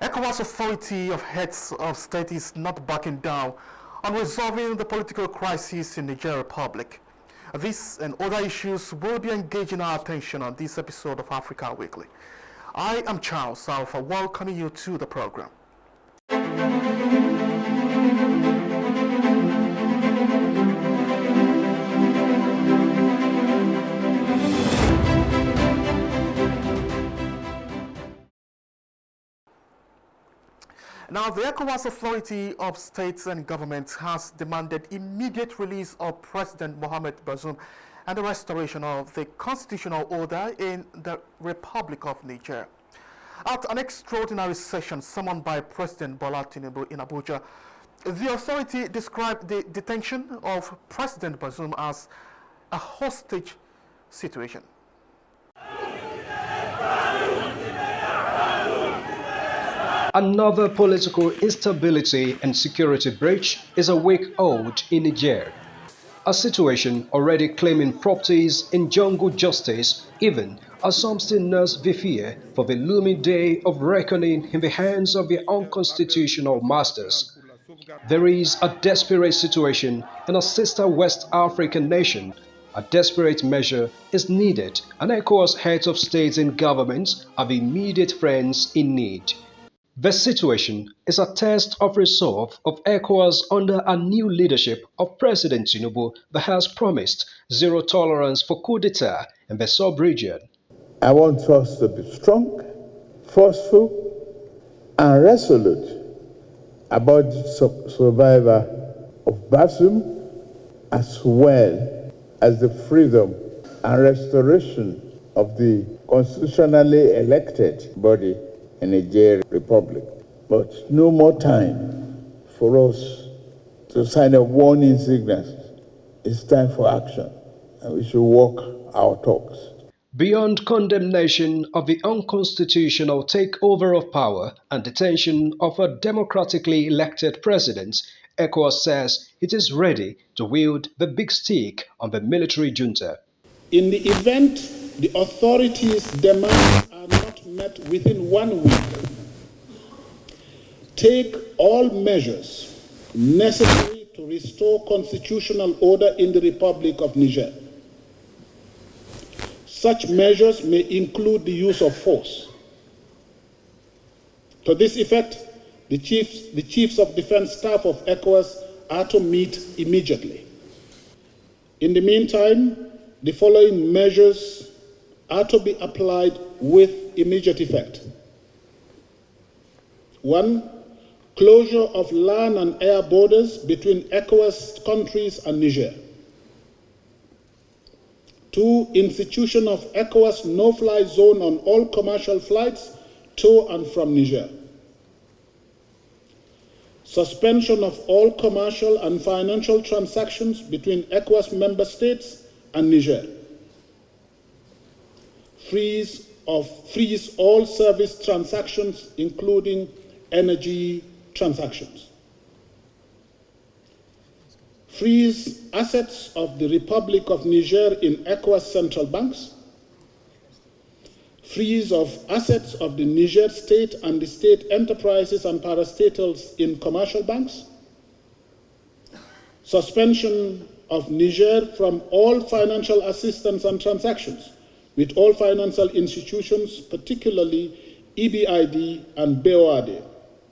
ECOWAS authority of heads of state is not backing down on resolving the political crisis in the Niger Republic. This and other issues will be engaging our attention on this episode of Africa Weekly. I am Charles Alpha, welcoming you to the program. Now, the ECOWAS Authority of States and Governments has demanded immediate release of President Mohamed Bazoum and the restoration of the constitutional order in the Republic of Niger. At an extraordinary session summoned by President Bola Tinubu in Abuja, the authority described the detention of President Bazoum as a hostage situation. Another political instability and security breach is a week-old in Niger, a situation already claiming properties in jungle justice, even as some still nurse the fear for the looming day of reckoning in the hands of their unconstitutional masters. There is a desperate situation in a sister West African nation. A desperate measure is needed, and ECOWAS heads of states and governments are the immediate friends in need. The situation is a test of resolve of ECOWAS under a new leadership of President Tinubu that has promised zero tolerance for coup d'etat in the sub-region. I want us to be strong, forceful, and resolute about the survival of Bazoum, as well as the freedom and restoration of the constitutionally elected body in the Niger Republic. But no more time for us to sign a warning signal. It's time for action, and we should walk our talks. Beyond condemnation of the unconstitutional takeover of power and detention of a democratically elected president, ECOWAS says it is ready to wield the big stick on the military junta. In the event the authorities' demands are not met within 1 week, take all measures necessary to restore constitutional order in the Republic of Niger. Such measures may include the use of force. To this effect, the chiefs of defense staff of ECOWAS are to meet immediately. In the meantime, the following measures are to be applied with immediate effect. 1. Closure of land and air borders between ECOWAS countries and Niger. 2. Institution of ECOWAS no-fly zone on all commercial flights to and from Niger. Suspension of all commercial and financial transactions between ECOWAS member states and Niger. Freeze all service transactions, including energy transactions. Freeze assets of the Republic of Niger in ECOWAS central banks. Freeze of assets of the Niger state and the state enterprises and parastatals in commercial banks. Suspension of Niger from all financial assistance and transactions with all financial institutions, particularly EBID and BOAD.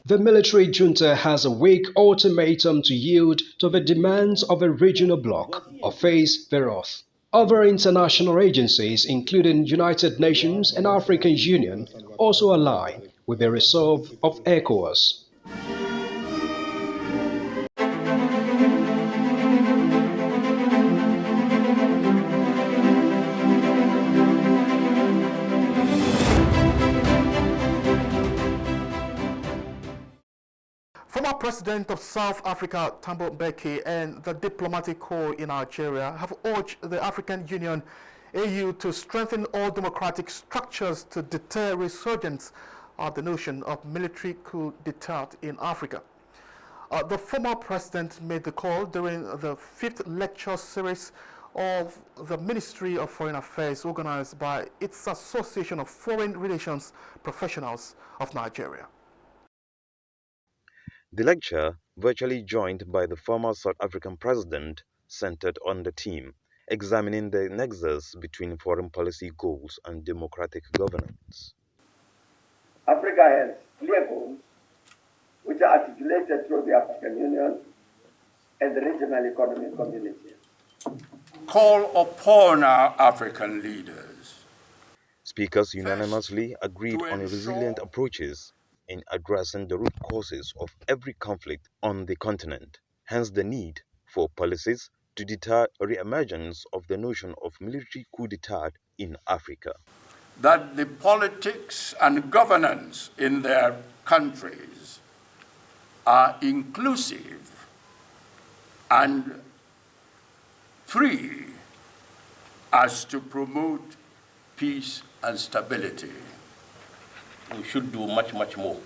The military junta has a weak ultimatum to yield to the demands of a regional bloc or face thereof. Other international agencies, including United Nations and African Union, also align with the resolve of ECOWAS. Former President of South Africa, Thabo Mbeki, and the diplomatic corps in Nigeria have urged the African Union, AU, to strengthen all democratic structures to deter resurgence of the notion of military coup d'etat in Africa. The former president made the call during the 5th lecture series of the Ministry of Foreign Affairs organized by its Association of Foreign Relations Professionals of Nigeria. The lecture, virtually joined by the former South African president, centered on the theme examining the nexus between foreign policy goals and democratic governance. Africa has clear goals which are articulated through the African Union and the regional economic community. Call upon our African leaders. Speakers unanimously agreed on resilient approaches in addressing the root causes of every conflict on the continent, hence the need for policies to deter re-emergence of the notion of military coup d'etat in Africa. That the politics and governance in their countries are inclusive and free as to promote peace and stability. We should do much, much more.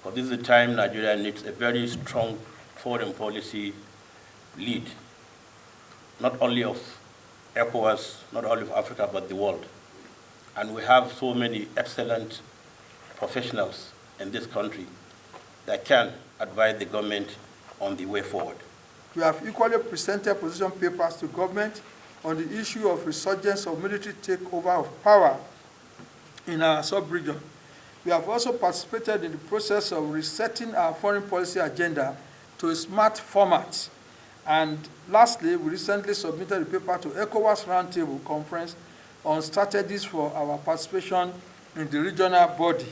Because this is the time Nigeria needs a very strong foreign policy lead, not only of ECOWAS, not only of Africa, but the world. And we have so many excellent professionals in this country that can advise the government on the way forward. We have equally presented position papers to government on the issue of resurgence of military takeover of power in our sub-region. We have also participated in the process of resetting our foreign policy agenda to a smart format. And lastly, we recently submitted a paper to ECOWAS Roundtable Conference on strategies for our participation in the regional body.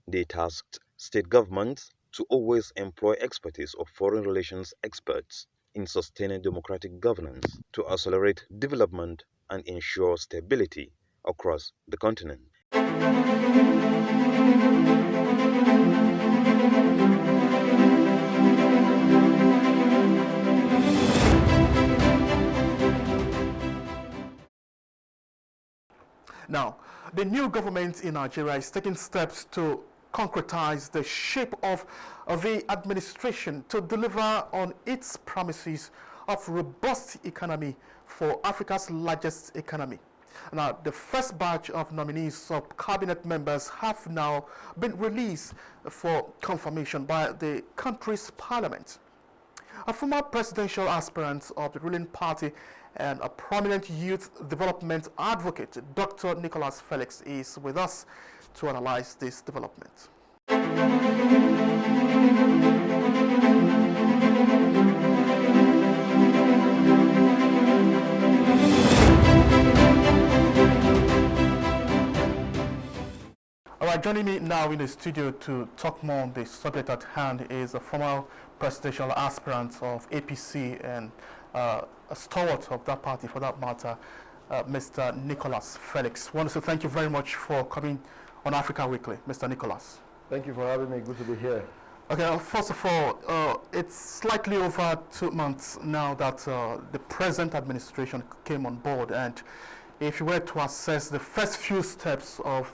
They tasked state governments to always employ expertise of foreign relations experts in sustaining democratic governance to accelerate development and ensure stability across the continent. Now, the new government in Nigeria is taking steps to concretize the shape of the administration to deliver on its promises of robust economy for Africa's largest economy. Now, the first batch of nominees of cabinet members have now been released for confirmation by the country's parliament. A former presidential aspirant of the ruling party and a prominent youth development advocate, Dr. Nicholas Felix, is with us to analyze this development. All right, joining me now in the studio to talk more on the subject at hand is a former presidential aspirant of APC and a stalwart of that party, for that matter, Mr. Nicholas Felix. I want to say thank you very much for coming on Africa Weekly, Mr. Nicholas. Thank you for having me. Good to be here. Okay, first of all, it's slightly over 2 months now that the present administration came on board, and if you were to assess the first few steps of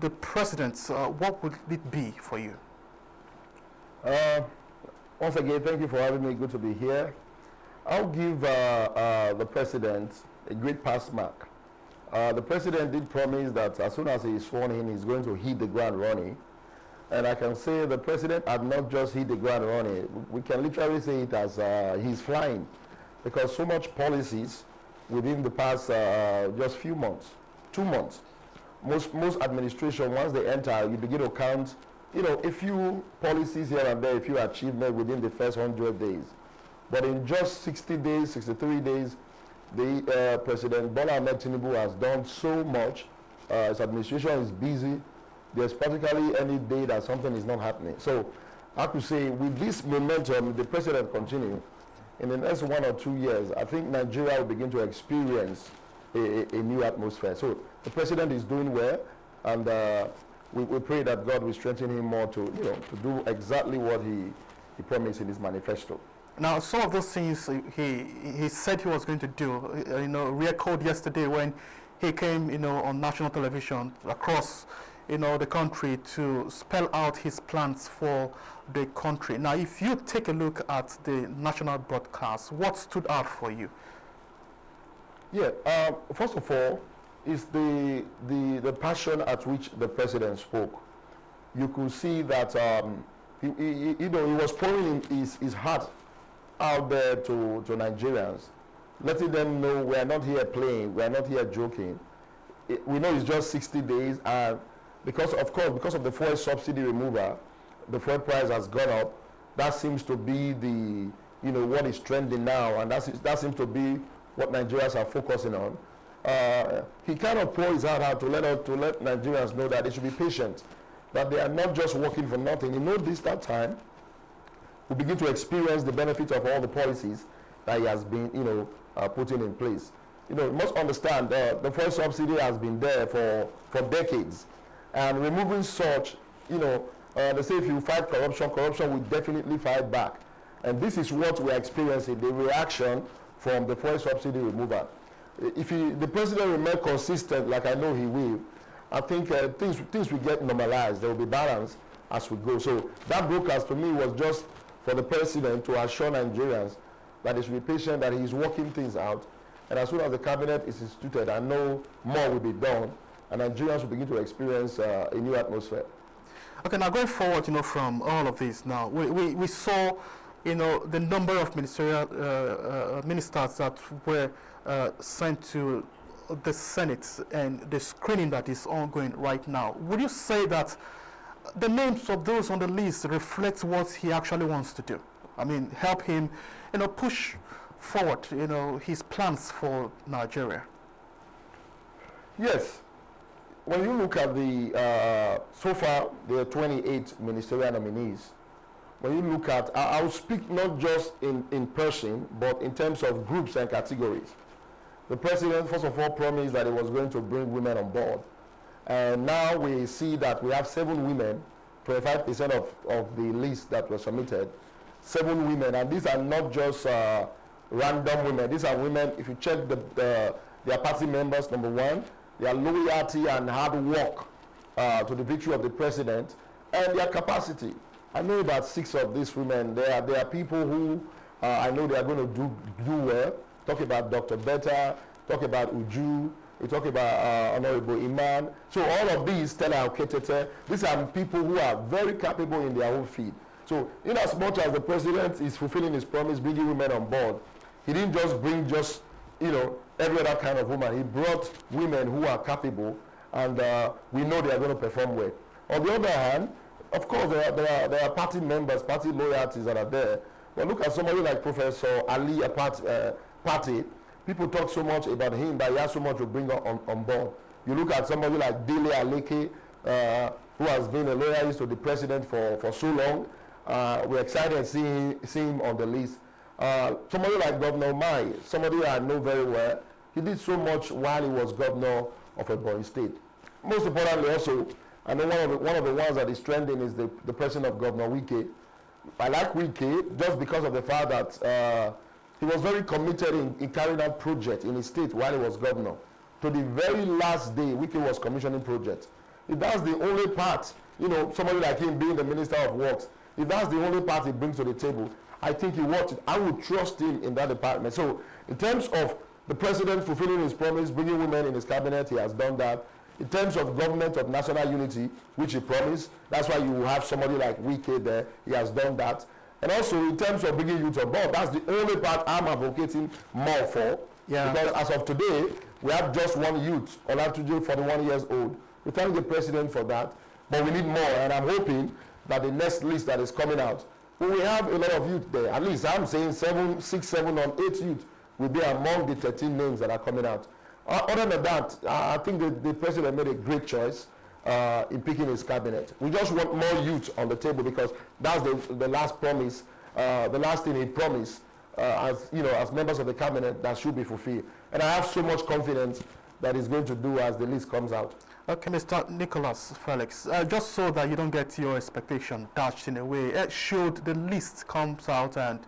the president, what would it be for you? Once again, thank you for having me. Good to be here. I'll give the president a great pass mark. The president did promise that as soon as he is sworn in, he's going to hit the ground running. And I can say the president had not just hit the ground running. We can literally say it as he's flying, because so much policies within the past just few months, 2 months. Most administration, once they enter, you begin to count, a few policies here and there, a few achievements within the first 100 days. But in just 60 days, 63 days, the President Bola Ahmed Tinubu has done so much. His administration is busy. There's practically any day that something is not happening. So I have to say, with this momentum, the president continue, in the next 1 or 2 years, I think Nigeria will begin to experience a new atmosphere. So the president is doing well, and we pray that God will strengthen him more to do exactly what he promised in his manifesto. Now, some of those things he said he was going to do, re-echoed yesterday when he came, on national television across, the country to spell out his plans for the country. Now, if you take a look at the national broadcast, what stood out for you? Yeah, first of all, is the passion at which the president spoke. You could see that he was pouring his heart out there to Nigerians, letting them know we are not here playing, we are not here joking. We know it's just 60 days, and because of the fuel subsidy removal, the fuel price has gone up. That seems to be the what is trending now, and that seems to be what Nigerians are focusing on. He kind of poured his heart out to let Nigerians know that they should be patient, that they are not just working for nothing. That time we begin to experience the benefit of all the policies that he has been putting in place. You must understand the fuel subsidy has been there for decades, and removing such, they say if you fight corruption, corruption will definitely fight back. And this is what we're experiencing, the reaction from the fuel subsidy removal. If the president remains consistent, like I know he will, I think things will get normalized. There will be balance as we go. So that broadcast to me was just for the president to assure Nigerians that they should be patient, that he's working things out. And as soon as the cabinet is instituted, I know more will be done, and Nigerians will begin to experience a new atmosphere. Okay, now going forward, from all of this, now we saw, the number of ministerial ministers that were sent to the Senate and the screening that is ongoing right now. Would you say that the names of those on the list reflect what he actually wants to do? I mean, help him, push forward, his plans for Nigeria? Yes. When you look at the, so far, there are 28 ministerial nominees. When you look at, I'll speak not just in person, but in terms of groups and categories. The president, first of all, promised that he was going to bring women on board. And now we see that we have 7 women, 25% of the list that was submitted, 7 women. And these are not just random women. These are women, if you check their party members, number one, their loyalty and hard work to the victory of the president, and their capacity. I know about 6 of these women. There are people who I know they are going to do well. Talk about Dr. Betta, talk about Uju, we talk about Honorable Iman. So all of these, Stella Oketete, these are people who are very capable in their own field. So in as much as the president is fulfilling his promise, bringing women on board, he didn't just bring every other kind of woman. He brought women who are capable, and we know they are going to perform well. On the other hand, of course, there are party members, party loyalties that are there. But look at somebody like Professor Ali Party. People talk so much about him, that he has so much to bring on board. You look at somebody like Dele Aleke, who has been a loyalist to the president for so long. We're excited seeing him on the list. Somebody like Governor Mai, somebody I know very well. He did so much while he was governor of a Ebonyi state. Most importantly also, I know one of the ones that is trending is the president of Governor Wike. I like Wike just because of the fact that he was very committed in carrying out projects in his state while he was governor. To the very last day, Wike was commissioning projects. If that's the only part, somebody like him being the Minister of Works, if that's the only part he brings to the table, I think he worked it. I would trust him in that department. So in terms of the president fulfilling his promise, bringing women in his cabinet, he has done that. In terms of government of national unity, which he promised, that's why you have somebody like Wike there, he has done that. And also in terms of bringing youth on board, that's the only part I'm advocating more for. Yeah. Because as of today, we have just one youth, Olatunji, 41 years old. We thank the president for that, but we need more, and I'm hoping that the next list that is coming out, we have a lot of youth there. At least I'm saying 6, 7, or 8 youth will be among the 13 names that are coming out. Other than that, I think the president made a great choice in picking his cabinet. We just want more youth on the table, because that's the last promise, the last thing he promised as members of the cabinet that should be fulfilled. And I have so much confidence that he's going to do as the list comes out. Okay, Mr. Nicholas Felix, just so that you don't get your expectation dashed in a way, should the list comes out and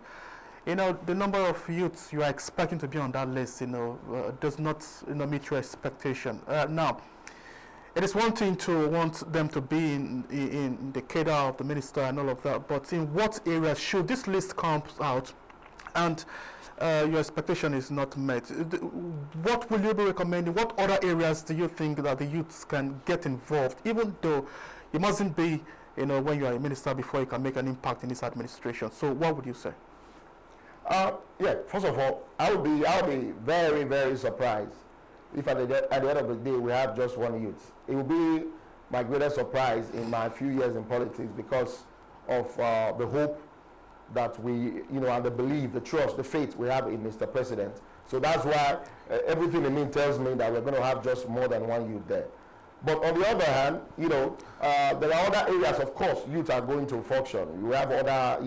the number of youths you are expecting to be on that list, does not, meet your expectation. Now, it is one thing to want them to be in the cadre of the minister and all of that, but in what areas should this list come out and your expectation is not met? What will you be recommending? What other areas do you think that the youths can get involved, even though it mustn't be when you are a minister before you can make an impact in this administration. So what would you say? Yeah, first of all, I'll be very, very surprised if at the end of the day we have just one youth. It will be my greatest surprise in my few years in politics because of the hope that we, and the belief, the trust, the faith we have in Mr. President. So that's why everything in me tells me that we're going to have just more than one youth there. But on the other hand, there are other areas, of course, youth are going to function. You have other,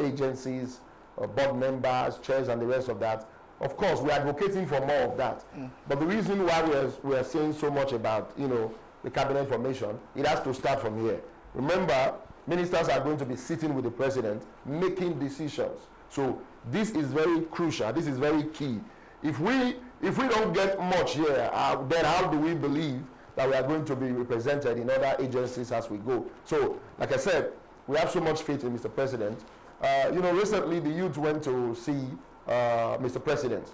agencies, board members, chairs, and the rest of that. Of course, we're advocating for more of that. But the reason why we're saying so much about, the cabinet formation, it has to start from here. Remember, ministers are going to be sitting with the president, making decisions. So this is very crucial. This is very key. If we don't get much here, then how do we believe that we are going to be represented in other agencies as we go? So, like I said, we have so much faith in Mr. President. Recently the youth went to see Mr. President.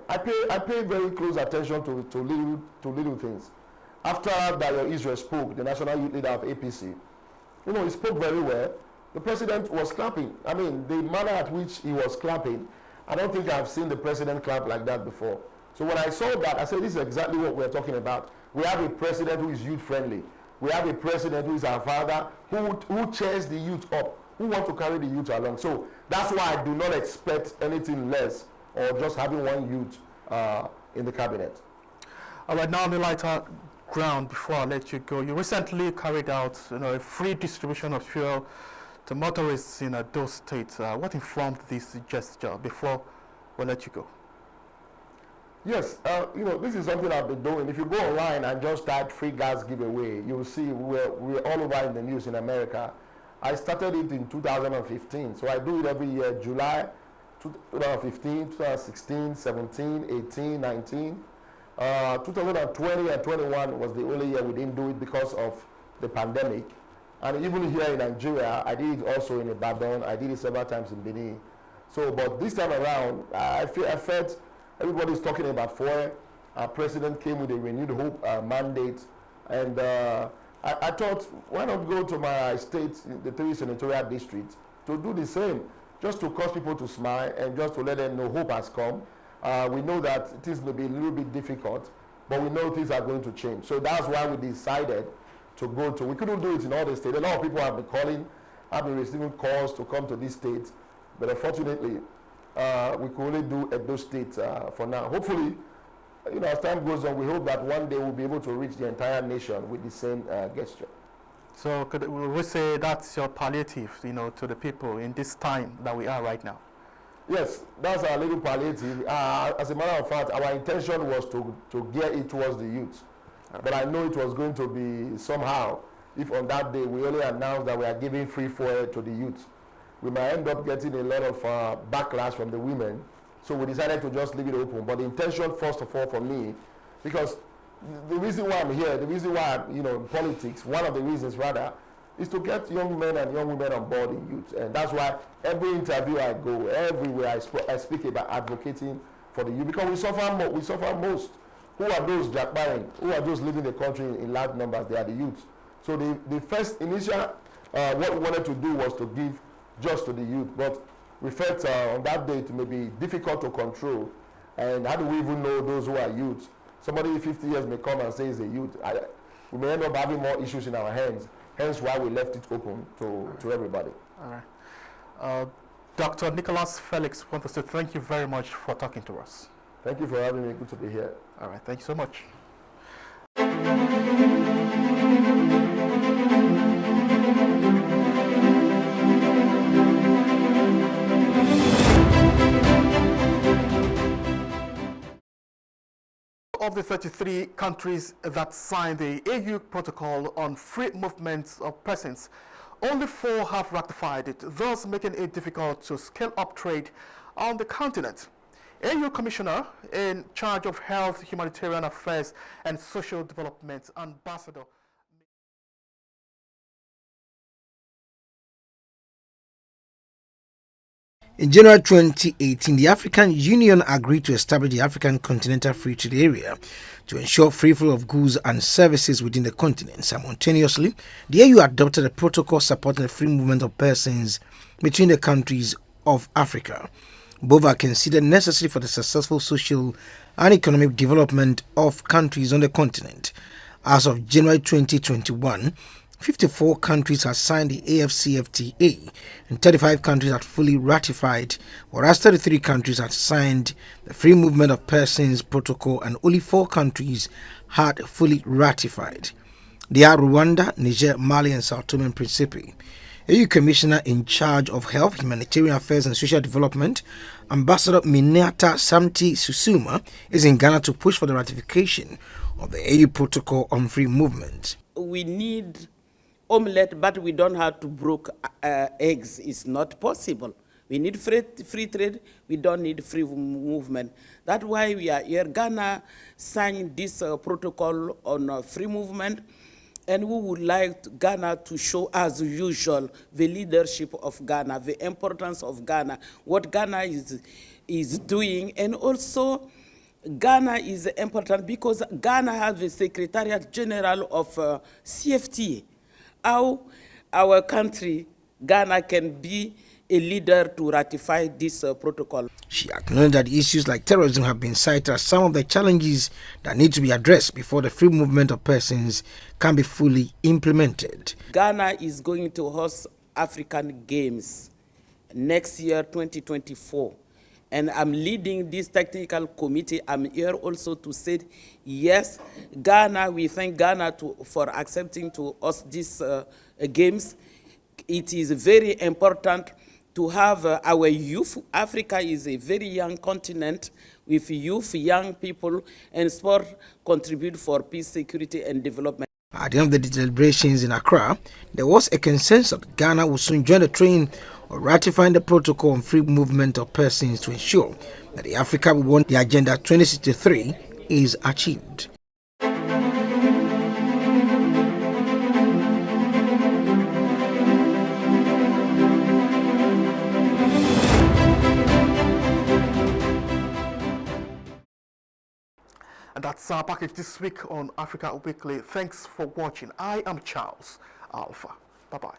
I pay very close attention to little things. After Dayo Israel spoke, the national youth leader of APC, he spoke very well. The president was clapping. I mean, the manner at which he was clapping, I don't think I've seen the president clap like that before. So when I saw that, I said, this is exactly what we're talking about. We have a president who is youth-friendly. We have a president who is our father, who cheers the youth up, who wants to carry the youth along. So that's why I do not expect anything less or just having one youth in the cabinet. All right, now on the lighter ground, before I let you go, you recently carried out a free distribution of fuel to motorists in those states. What informed this gesture before we let you go? Yes, this is something I've been doing. If you go online and just type free gas giveaway, you'll see we're all over in the news in America. I started it in 2015, so I do it every year, July 2015, 2016, 17, 18, 19. 2020 and 21 was the only year we didn't do it because of the pandemic. And even here in Nigeria, I did it also in Ibadan. I did it several times in Benin. So, but this time around, I felt everybody's talking about FOIA. Our president came with a renewed hope mandate. And I thought, why not go to my state, the 3 senatorial districts, to do the same, just to cause people to smile and just to let them know hope has come. We know that things may be a little bit difficult, but we know things are going to change. So that's why we decided to go to, we couldn't do it in all the states. A lot of people have been calling, have been receiving calls to come to this state, but unfortunately, we could only do Edo State for now. Hopefully, as time goes on, we hope that one day we'll be able to reach the entire nation with the same gesture. So could we say that's your palliative, to the people in this time that we are right now? Yes, that's our little palliative. As a matter of fact, our intention was to gear it towards the youth. But I know it was going to be somehow, if on that day we only announced that we are giving free fuel to the youth, we might end up getting a lot of backlash from the women. So we decided to just leave it open. But the intention, first of all, for me, because the reason why I'm here, the reason why I'm in politics, one of the reasons rather, is to get young men and young women on board in youth. And that's why every interview I go, everywhere I speak about advocating for the youth, because we suffer most. Who are those jackbarring? Who are those leaving the country in large numbers? They are the youth. So the first initial, what we wanted to do was to give just to the youth, but we felt on that day it may be difficult to control. And how do we even know those who are youth? Somebody 50 years may come and say he's a youth. We may end up having more issues in our hands. Hence why we left it open to everybody. All right. Dr. Nicholas Felix wants to say thank you very much for talking to us. Thank you for having me. Good to be here. All right. Thank you so much. Of the 33 countries that signed the AU Protocol on Free Movement of Persons, only 4 have ratified it, thus making it difficult to scale up trade on the continent. AU Commissioner in charge of Health, Humanitarian Affairs and Social Development, Ambassador In January 2018, the African Union agreed to establish the African Continental Free Trade Area to ensure free flow of goods and services within the continent. Simultaneously, the AU adopted a protocol supporting the free movement of persons between the countries of Africa. Both are considered necessary for the successful social and economic development of countries on the continent. As of January 2021, 54 countries have signed the AfCFTA and 35 countries had fully ratified, whereas 33 countries had signed the Free Movement of Persons Protocol and only 4 countries had fully ratified. They are Rwanda, Niger, Mali and Sao Tome and Principe. AU Commissioner in charge of Health, Humanitarian Affairs and Social Development, Ambassador Minata Samti Susuma, is in Ghana to push for the ratification of the AU Protocol on Free Movement. We need omelette, but we don't have to broke eggs. It's not possible. We need free trade. We don't need free movement. That's why we are here. Ghana signed this protocol on free movement, and we would like Ghana to show, as usual, the leadership of Ghana, the importance of Ghana, what Ghana is doing, and also Ghana is important because Ghana has the Secretariat General of CFTA. How our country, Ghana, can be a leader to ratify this protocol. She acknowledged that issues like terrorism have been cited as some of the challenges that need to be addressed before the free movement of persons can be fully implemented. Ghana is going to host African Games next year, 2024. And I'm leading this technical committee. I'm here also to say, yes, Ghana, we thank Ghana for accepting to host these games. It is very important to have our youth. Africa is a very young continent with youth, young people, and sport contribute for peace, security, and development. At the end of the deliberations in Accra, there was a consensus that Ghana will soon join the train of ratifying the protocol on free movement of persons to ensure that the Africa we want the Agenda 2063 is achieved. And that's our package this week on Africa Weekly. Thanks for watching. I am Charles Alpha. Bye-bye.